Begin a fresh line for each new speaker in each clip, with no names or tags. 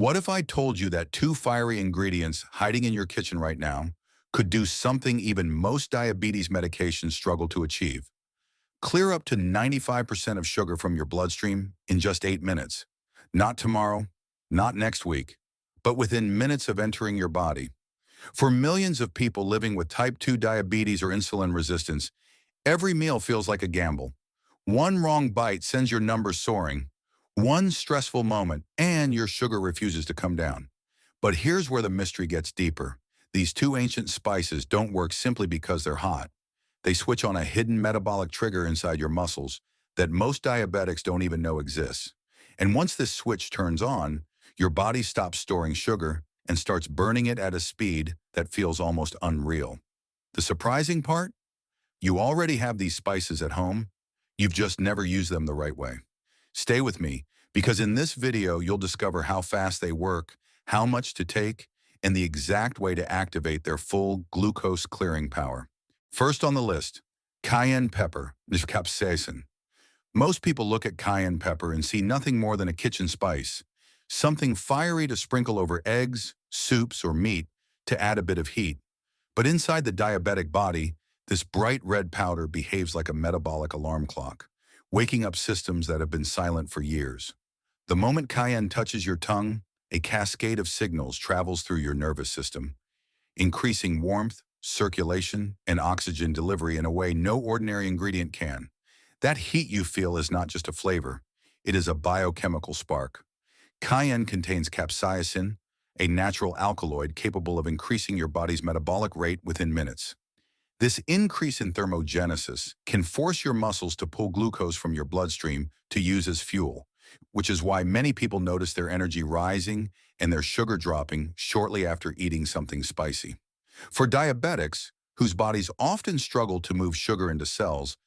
What if I told you that two fiery ingredients hiding in your kitchen right now could do something even most diabetes medications struggle to achieve? Clear up to 95% of sugar from your bloodstream in just 8 minutes. Not tomorrow, not next week, but within minutes of entering your body. For millions of people living with type 2 diabetes or insulin resistance, every meal feels like a gamble. One wrong bite sends your numbers soaring. One stressful moment, and your sugar refuses to come down. But here's where the mystery gets deeper. These two ancient spices don't work simply because they're hot. They switch on a hidden metabolic trigger inside your muscles that most diabetics don't even know exists. And once this switch turns on, your body stops storing sugar and starts burning it at a speed that feels almost unreal. The surprising part? You already have these spices at home. You've just never used them the right way. Stay with me, because in this video, you'll discover how fast they work, how much to take, and the exact way to activate their full glucose clearing power. First on the list, cayenne pepper, capsaicin. Most people look at cayenne pepper and see nothing more than a kitchen spice, something fiery to sprinkle over eggs, soups, or meat to add a bit of heat. But inside the diabetic body, this bright red powder behaves like a metabolic alarm clock, waking up systems that have been silent for years. The moment cayenne touches your tongue, a cascade of signals travels through your nervous system, increasing warmth, circulation, and oxygen delivery in a way no ordinary ingredient can. That heat you feel is not just a flavor, it is a biochemical spark. Cayenne contains capsaicin, a natural alkaloid capable of increasing your body's metabolic rate within minutes. This increase in thermogenesis can force your muscles to pull glucose from your bloodstream to use as fuel, which is why many people notice their energy rising and their sugar dropping shortly after eating something spicy. For diabetics, whose bodies often struggle to move sugar into cells,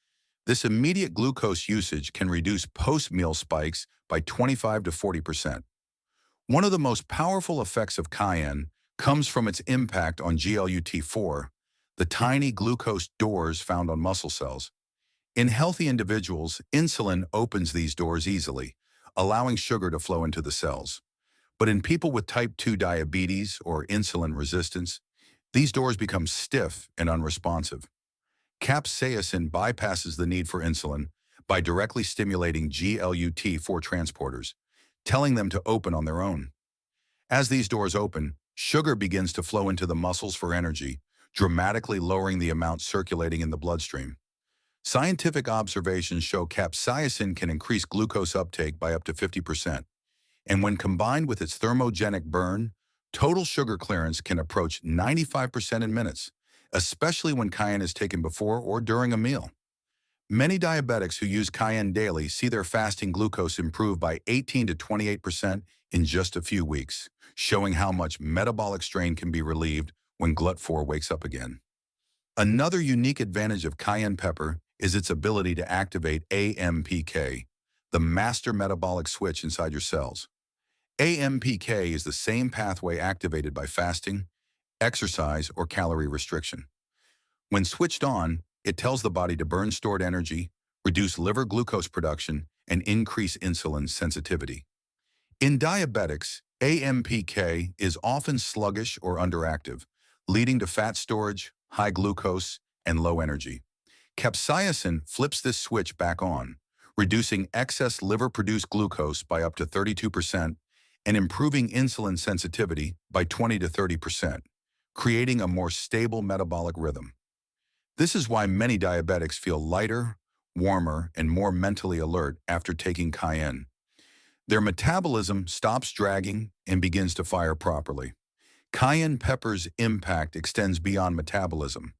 this immediate glucose usage can reduce post-meal spikes by 25 to 40%. One of the most powerful effects of cayenne comes from its impact on GLUT4, the tiny glucose doors found on muscle cells. In healthy individuals, insulin opens these doors easily, allowing sugar to flow into the cells. But in people with type 2 diabetes or insulin resistance, these doors become stiff and unresponsive. Capsaicin bypasses the need for insulin by directly stimulating GLUT4 transporters, telling them to open on their own. As these doors open, sugar begins to flow into the muscles for energy, dramatically lowering the amount circulating in the bloodstream. Scientific observations show capsaicin can increase glucose uptake by up to 50%, and when combined with its thermogenic burn, total sugar clearance can approach 95% in minutes, especially when cayenne is taken before or during a meal. Many diabetics who use cayenne daily see their fasting glucose improve by 18 to 28% in just a few weeks, showing how much metabolic strain can be relieved when GLUT4 wakes up again. Another unique advantage of cayenne pepper is its ability to activate AMPK, the master metabolic switch inside your cells. AMPK is the same pathway activated by fasting, exercise, or calorie restriction. When switched on, it tells the body to burn stored energy, reduce liver glucose production, and increase insulin sensitivity. In diabetics, AMPK is often sluggish or underactive, leading to fat storage, high glucose, and low energy. Capsaicin flips this switch back on, reducing excess liver-produced glucose by up to 32% and improving insulin sensitivity by 20 to 30%, creating a more stable metabolic rhythm. This is why many diabetics feel lighter, warmer, and more mentally alert after taking cayenne. Their metabolism stops dragging and begins to fire properly. Cayenne pepper's impact extends beyond metabolism.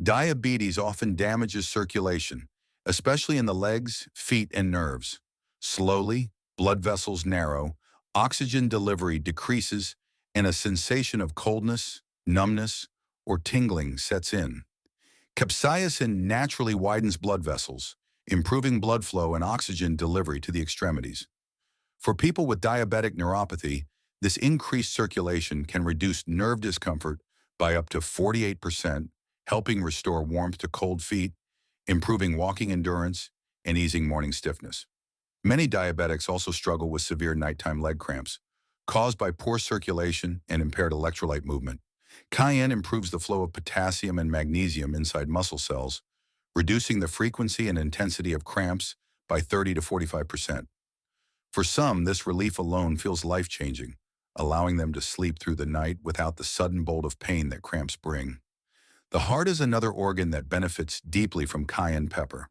Diabetes often damages circulation, especially in the legs, feet, and nerves. Slowly, blood vessels narrow, oxygen delivery decreases, and a sensation of coldness, numbness, or tingling sets in. Capsaicin naturally widens blood vessels, improving blood flow and oxygen delivery to the extremities. For people with diabetic neuropathy, this increased circulation can reduce nerve discomfort by up to 48%, helping restore warmth to cold feet, improving walking endurance, and easing morning stiffness. Many diabetics also struggle with severe nighttime leg cramps, caused by poor circulation and impaired electrolyte movement. Cayenne improves the flow of potassium and magnesium inside muscle cells, reducing the frequency and intensity of cramps by 30 to 45%. For some, this relief alone feels life-changing, allowing them to sleep through the night without the sudden bolt of pain that cramps bring. The heart is another organ that benefits deeply from cayenne pepper.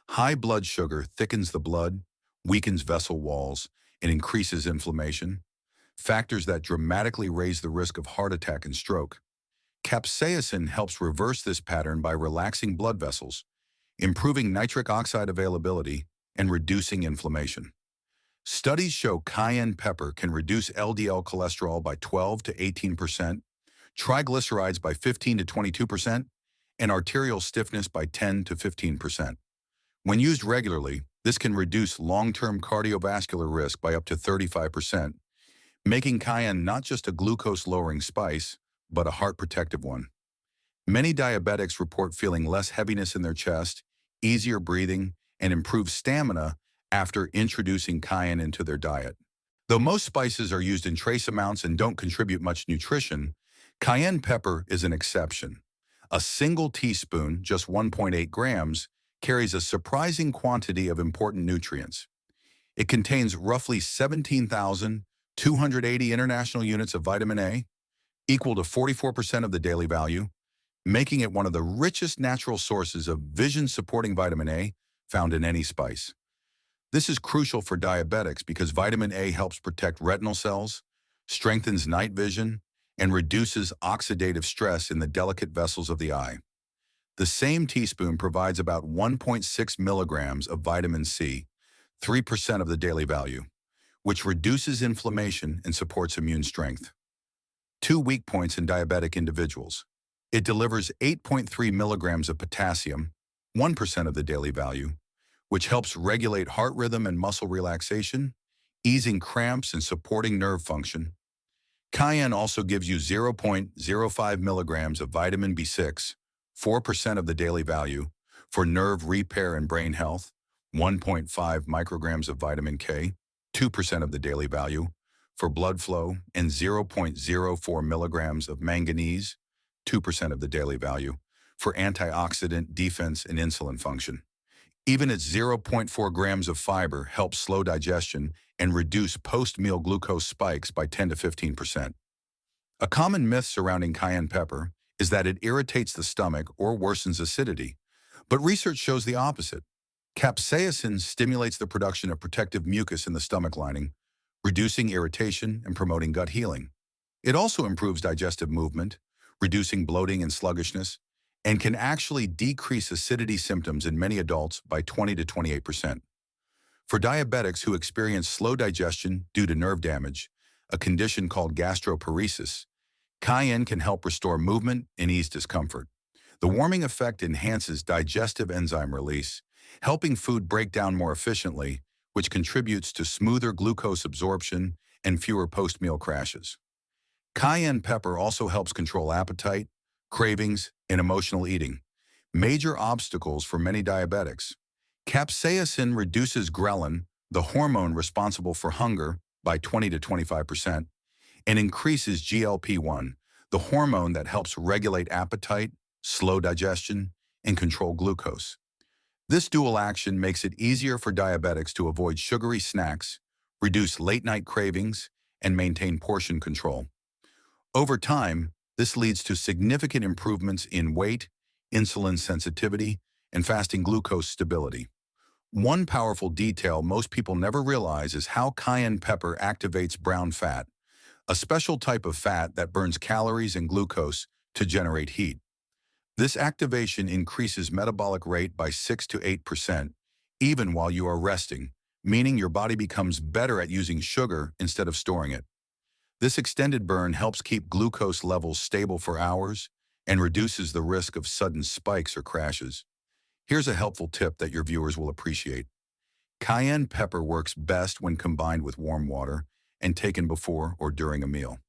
High blood sugar thickens the blood, weakens vessel walls, and increases inflammation, factors that dramatically raise the risk of heart attack and stroke. Capsaicin helps reverse this pattern by relaxing blood vessels, improving nitric oxide availability, and reducing inflammation. Studies show cayenne pepper can reduce LDL cholesterol by 12 to 18%, triglycerides by 15 to 22%, and arterial stiffness by 10 to 15%. When used regularly, this can reduce long-term cardiovascular risk by up to 35%, making cayenne not just a glucose-lowering spice, but a heart-protective one. Many diabetics report feeling less heaviness in their chest, easier breathing, and improved stamina after introducing cayenne into their diet. Though most spices are used in trace amounts and don't contribute much nutrition, cayenne pepper is an exception. A single teaspoon, just 1.8 grams, carries a surprising quantity of important nutrients. It contains roughly 17,280 international units of vitamin A, equal to 44% of the daily value, making it one of the richest natural sources of vision-supporting vitamin A found in any spice. This is crucial for diabetics because vitamin A helps protect retinal cells, strengthens night vision, and reduces oxidative stress in the delicate vessels of the eye. The same teaspoon provides about 1.6 milligrams of vitamin C, 3% of the daily value, which reduces inflammation and supports immune strength. 2 weak points in diabetic individuals. It delivers 8.3 milligrams of potassium, 1% of the daily value, which helps regulate heart rhythm and muscle relaxation, easing cramps and supporting nerve function. Cayenne also gives you 0.05 milligrams of vitamin B6, 4% of the daily value, for nerve repair and brain health, 1.5 micrograms of vitamin K, 2% of the daily value, for blood flow, and 0.04 milligrams of manganese, 2% of the daily value, for antioxidant defense and insulin function. Even its 0.4 grams of fiber helps slow digestion and reduce post-meal glucose spikes by 10 to 15%. A common myth surrounding cayenne pepper is that it irritates the stomach or worsens acidity, but research shows the opposite. Capsaicin stimulates the production of protective mucus in the stomach lining, reducing irritation and promoting gut healing. It also improves digestive movement, reducing bloating and sluggishness, and can actually decrease acidity symptoms in many adults by 20 to 28%. For diabetics who experience slow digestion due to nerve damage, a condition called gastroparesis, cayenne can help restore movement and ease discomfort. The warming effect enhances digestive enzyme release, helping food break down more efficiently, which contributes to smoother glucose absorption and fewer post-meal crashes. Cayenne pepper also helps control appetite, cravings, and emotional eating, major obstacles for many diabetics. Capsaicin reduces ghrelin, the hormone responsible for hunger, by 20 to 25%, and increases GLP-1, the hormone that helps regulate appetite, slow digestion, and control glucose. This dual action makes it easier for diabetics to avoid sugary snacks, reduce late-night cravings, and maintain portion control. Over time, this leads to significant improvements in weight, insulin sensitivity, and fasting glucose stability. One powerful detail most people never realize is how cayenne pepper activates brown fat, a special type of fat that burns calories and glucose to generate heat. This activation increases metabolic rate by 6 to 8%, even while you are resting, meaning your body becomes better at using sugar instead of storing it. This extended burn helps keep glucose levels stable for hours and reduces the risk of sudden spikes or crashes. Here's a helpful tip that your viewers will appreciate. Cayenne pepper works best when combined with warm water and taken before or during a meal.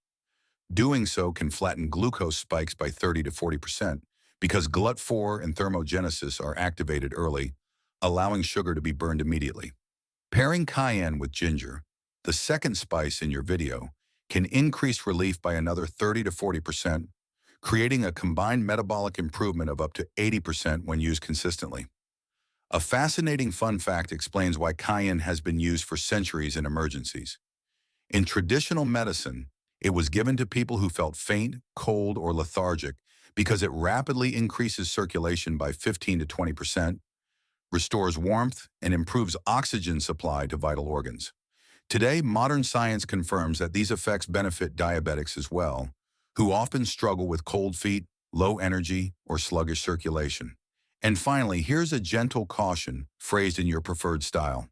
Doing so can flatten glucose spikes by 30 to 40% because GLUT4 and thermogenesis are activated early, allowing sugar to be burned immediately. Pairing cayenne with ginger, the second spice in your video, can increase relief by another 30 to 40%, creating a combined metabolic improvement of up to 80% when used consistently. A fascinating fun fact explains why cayenne has been used for centuries in emergencies. In traditional medicine, it was given to people who felt faint, cold, or lethargic because it rapidly increases circulation by 15 to 20%, restores warmth, and improves oxygen supply to vital organs. Today, modern science confirms that these effects benefit diabetics as well, who often struggle with cold feet, low energy, or sluggish circulation. And finally, here's a gentle caution phrased in your preferred style.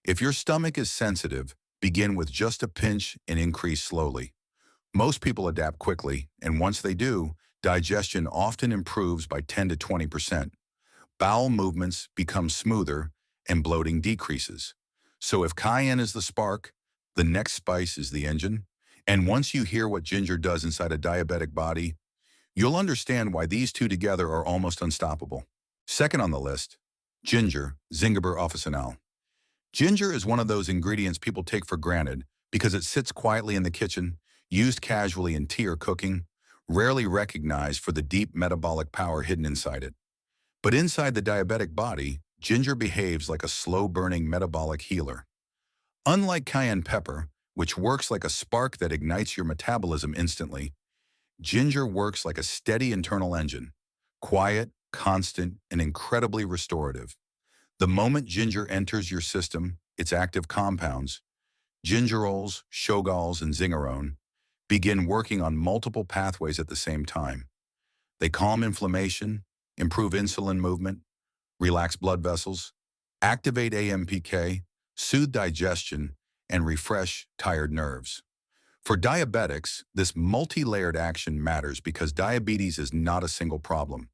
If your stomach is sensitive, begin with just a pinch and increase slowly. Most people adapt quickly, and once they do, digestion often improves by 10 to 20%. Bowel movements become smoother, and bloating decreases. So if cayenne is the spark, the next spice is the engine. And once you hear what ginger does inside a diabetic body, you'll understand why these two together are almost unstoppable. Second on the list, ginger, Zingiber officinale. Ginger is one of those ingredients people take for granted because it sits quietly in the kitchen, used casually in tea or cooking, rarely recognized for the deep metabolic power hidden inside it. But inside the diabetic body, ginger behaves like a slow-burning metabolic healer. Unlike cayenne pepper, which works like a spark that ignites your metabolism instantly, ginger works like a steady internal engine, quiet, constant, and incredibly restorative. The moment ginger enters your system, its active compounds, gingerols, shogalls, and zingerone, begin working on multiple pathways at the same time. They calm inflammation, improve insulin movement, relax blood vessels, activate AMPK, soothe digestion, and refresh tired nerves. For diabetics, this multi-layered action matters because diabetes is not a single problem.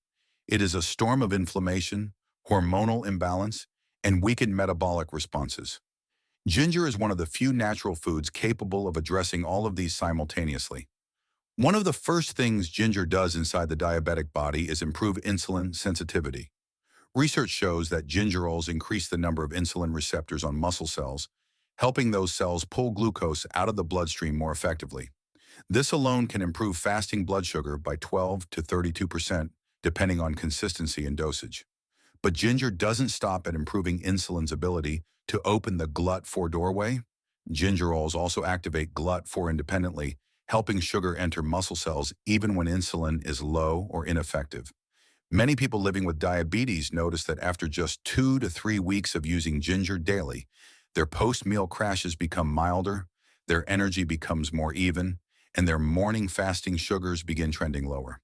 It is a storm of inflammation, hormonal imbalance, and weakened metabolic responses. Ginger is one of the few natural foods capable of addressing all of these simultaneously. One of the first things ginger does inside the diabetic body is improve insulin sensitivity. Research shows that gingerols increase the number of insulin receptors on muscle cells, helping those cells pull glucose out of the bloodstream more effectively. This alone can improve fasting blood sugar by 12 to 32%, depending on consistency and dosage. But ginger doesn't stop at improving insulin's ability to open the GLUT4 doorway. Gingerols also activate GLUT4 independently, helping sugar enter muscle cells even when insulin is low or ineffective. Many people living with diabetes notice that after just 2 to 3 weeks of using ginger daily, their post-meal crashes become milder, their energy becomes more even, and their morning fasting sugars begin trending lower.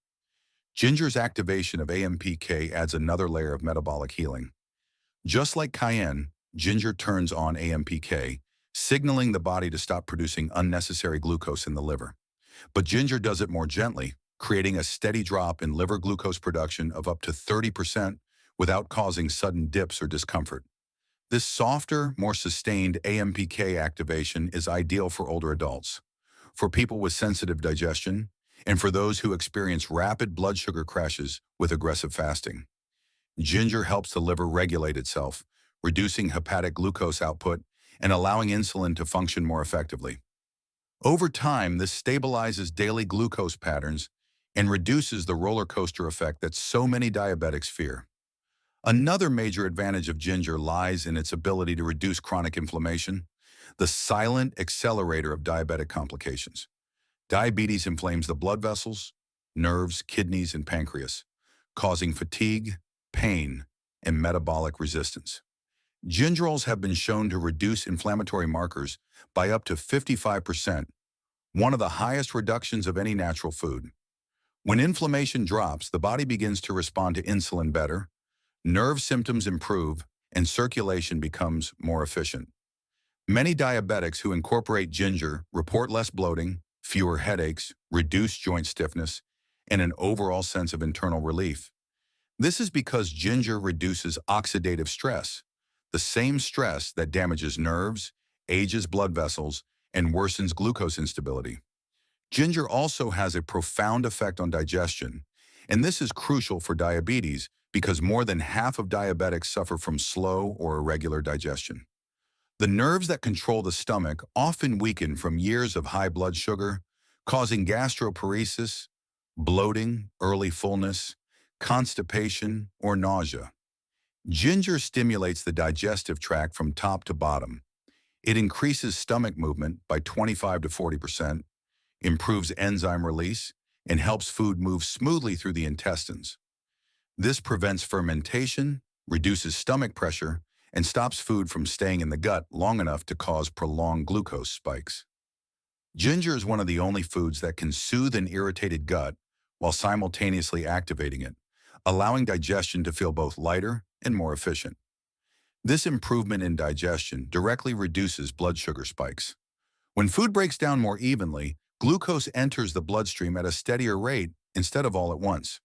Ginger's activation of AMPK adds another layer of metabolic healing. Just like cayenne, ginger turns on AMPK, signaling the body to stop producing unnecessary glucose in the liver. But ginger does it more gently, creating a steady drop in liver glucose production of up to 30% without causing sudden dips or discomfort. This softer, more sustained AMPK activation is ideal for older adults, for people with sensitive digestion, and for those who experience rapid blood sugar crashes with aggressive fasting. Ginger helps the liver regulate itself, reducing hepatic glucose output and allowing insulin to function more effectively. Over time, this stabilizes daily glucose patterns and reduces the roller coaster effect that so many diabetics fear. Another major advantage of ginger lies in its ability to reduce chronic inflammation, the silent accelerator of diabetic complications. Diabetes inflames the blood vessels, nerves, kidneys, and pancreas, causing fatigue, pain, and metabolic resistance. Gingerols have been shown to reduce inflammatory markers by up to 55%, one of the highest reductions of any natural food. When inflammation drops, the body begins to respond to insulin better, nerve symptoms improve, and circulation becomes more efficient. Many diabetics who incorporate ginger report less bloating, fewer headaches, reduced joint stiffness, and an overall sense of internal relief. This is because ginger reduces oxidative stress, the same stress that damages nerves, ages blood vessels, and worsens glucose instability. Ginger also has a profound effect on digestion, and this is crucial for diabetes because more than half of diabetics suffer from slow or irregular digestion. The nerves that control the stomach often weaken from years of high blood sugar, causing gastroparesis, bloating, early fullness, constipation, or nausea. Ginger stimulates the digestive tract from top to bottom. It increases stomach movement by 25 to 40%, improves enzyme release, and helps food move smoothly through the intestines. This prevents fermentation, reduces stomach pressure, and stops food from staying in the gut long enough to cause prolonged glucose spikes. Ginger is one of the only foods that can soothe an irritated gut while simultaneously activating it, allowing digestion to feel both lighter and more efficient. This improvement in digestion directly reduces blood sugar spikes. When food breaks down more evenly, glucose enters the bloodstream at a steadier rate instead of all at once.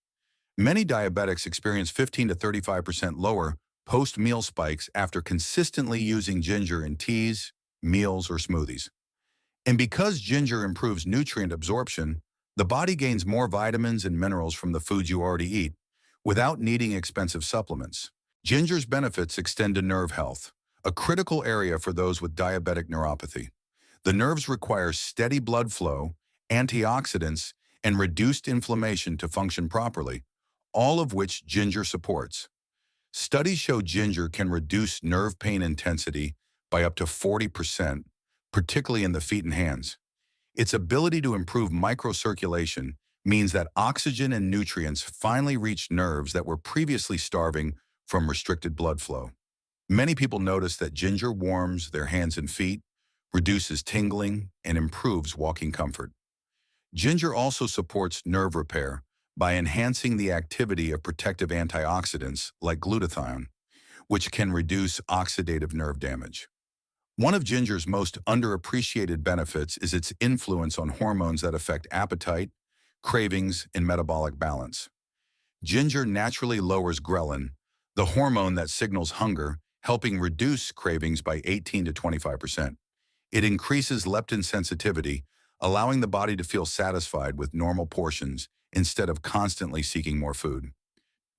Many diabetics experience 15 to 35% lower post-meal spikes after consistently using ginger in teas, meals, or smoothies. And because ginger improves nutrient absorption, the body gains more vitamins and minerals from the foods you already eat without needing expensive supplements. Ginger's benefits extend to nerve health, a critical area for those with diabetic neuropathy. The nerves require steady blood flow, antioxidants, and reduced inflammation to function properly, all of which ginger supports. Studies show ginger can reduce nerve pain intensity by up to 40%, particularly in the feet and hands. Its ability to improve microcirculation means that oxygen and nutrients finally reach nerves that were previously starving from restricted blood flow. Many people notice that ginger warms their hands and feet, reduces tingling, and improves walking comfort. Ginger also supports nerve repair by enhancing the activity of protective antioxidants like glutathione, which can reduce oxidative nerve damage. One of ginger's most underappreciated benefits is its influence on hormones that affect appetite, cravings, and metabolic balance. Ginger naturally lowers ghrelin, the hormone that signals hunger, helping reduce cravings by 18 to 25%. It increases leptin sensitivity, allowing the body to feel satisfied with normal portions instead of constantly seeking more food.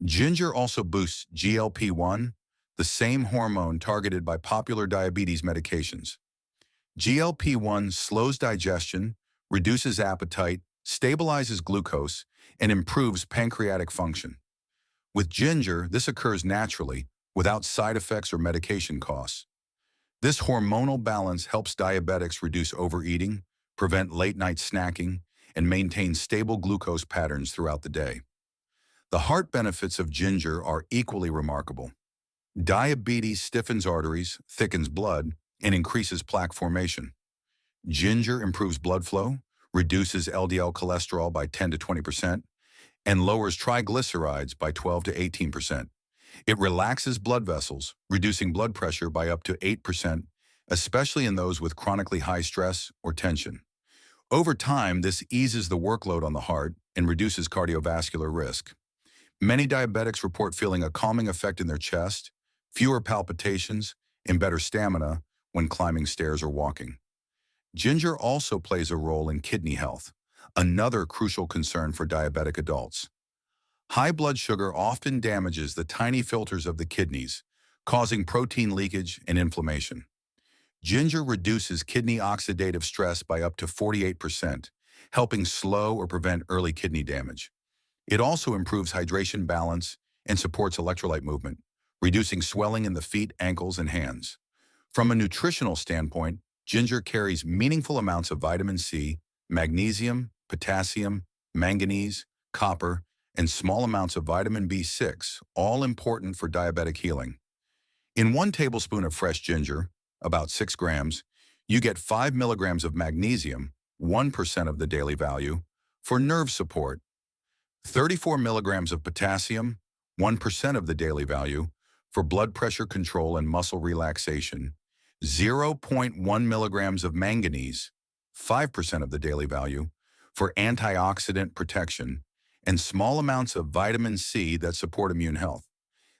Ginger also boosts GLP-1, the same hormone targeted by popular diabetes medications. GLP-1 slows digestion, reduces appetite, stabilizes glucose, and improves pancreatic function. With ginger, this occurs naturally, without side effects or medication costs. This hormonal balance helps diabetics reduce overeating, prevent late-night snacking, and maintain stable glucose patterns throughout the day. The heart benefits of ginger are equally remarkable. Diabetes stiffens arteries, thickens blood, and increases plaque formation. Ginger improves blood flow, reduces LDL cholesterol by 10 to 20%, and lowers triglycerides by 12 to 18%. It relaxes blood vessels, reducing blood pressure by up to 8%, especially in those with chronically high stress or tension. Over time, this eases the workload on the heart and reduces cardiovascular risk. Many diabetics report feeling a calming effect in their chest, fewer palpitations, and better stamina when climbing stairs or walking. Ginger also plays a role in kidney health, another crucial concern for diabetic adults. High blood sugar often damages the tiny filters of the kidneys, causing protein leakage and inflammation. Ginger reduces kidney oxidative stress by up to 48%, helping slow or prevent early kidney damage. It also improves hydration balance and supports electrolyte movement, reducing swelling in the feet, ankles, and hands. From a nutritional standpoint, ginger carries meaningful amounts of vitamin C, magnesium, potassium, manganese, copper, and small amounts of vitamin B6, all important for diabetic healing. In 1 tablespoon of fresh ginger, about 6 grams, you get 5 milligrams of magnesium, 1% of the daily value, for nerve support, 34 milligrams of potassium, 1% of the daily value, for blood pressure control and muscle relaxation, 0.1 milligrams of manganese, 5% of the daily value, for antioxidant protection, and small amounts of vitamin C that support immune health.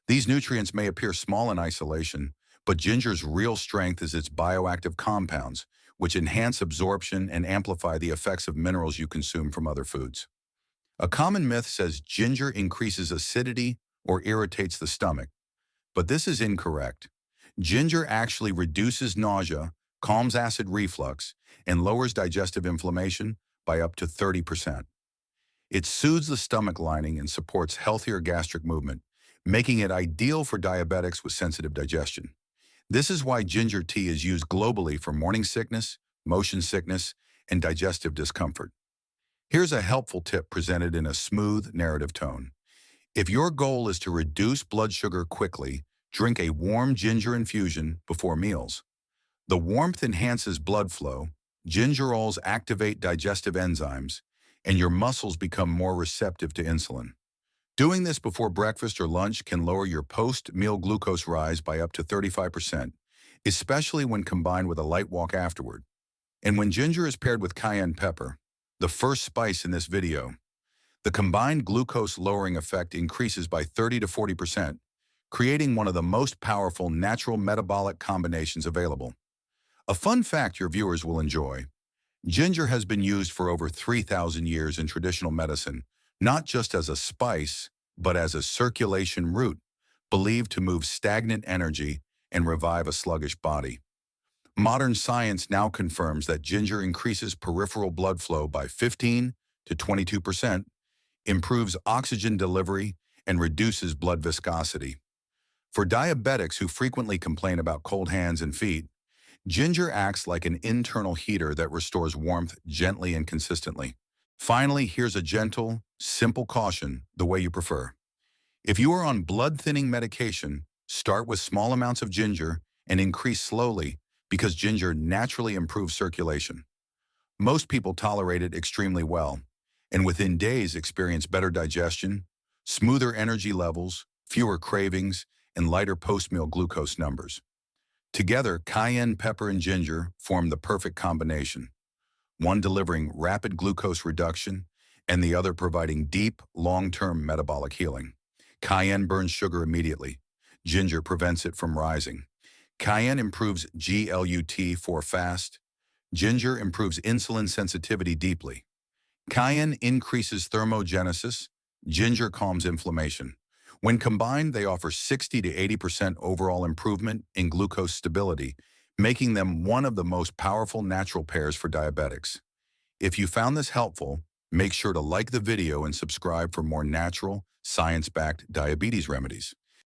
These nutrients may appear small in isolation, but ginger's real strength is its bioactive compounds, which enhance absorption and amplify the effects of minerals you consume from other foods. A common myth says ginger increases acidity or irritates the stomach, but this is incorrect. Ginger actually reduces nausea, calms acid reflux, and lowers digestive inflammation by up to 30%. It soothes the stomach lining and supports healthier gastric movement, making it ideal for diabetics with sensitive digestion. This is why ginger tea is used globally for morning sickness, motion sickness, and digestive discomfort. Here's a helpful tip presented in a smooth narrative tone. If your goal is to reduce blood sugar quickly, drink a warm ginger infusion before meals. The warmth enhances blood flow, gingerols activate digestive enzymes, and your muscles become more receptive to insulin. Doing this before breakfast or lunch can lower your post-meal glucose rise by up to 35%, especially when combined with a light walk afterward. And when ginger is paired with cayenne pepper, the first spice in this video, the combined glucose-lowering effect increases by 30 to 40%, creating one of the most powerful natural metabolic combinations available. A fun fact your viewers will enjoy: ginger has been used for over 3,000 years in traditional medicine, not just as a spice, but as a circulation route, believed to move stagnant energy and revive a sluggish body. Modern science now confirms that ginger increases peripheral blood flow by 15 to 22%, improves oxygen delivery, and reduces blood viscosity. For diabetics who frequently complain about cold hands and feet, ginger acts like an internal heater that restores warmth gently and consistently. Finally, here's a gentle, simple caution, the way you prefer. If you are on blood-thinning medication, start with small amounts of ginger and increase slowly because ginger naturally improves circulation. Most people tolerate it extremely well, and within days experience better digestion, smoother energy levels, fewer cravings, and lighter post-meal glucose numbers. Together, cayenne pepper and ginger form the perfect combination, one delivering rapid glucose reduction and the other providing deep, long-term metabolic healing. Cayenne burns sugar immediately. Ginger prevents it from rising. Cayenne improves GLUT4 fast. Ginger improves insulin sensitivity deeply. Cayenne increases thermogenesis. Ginger calms inflammation. When combined, they offer 60 to 80% overall improvement in glucose stability, making them one of the most powerful natural pairs for diabetics. If you found this helpful, make sure to like the video and subscribe for more natural, science-backed diabetes remedies.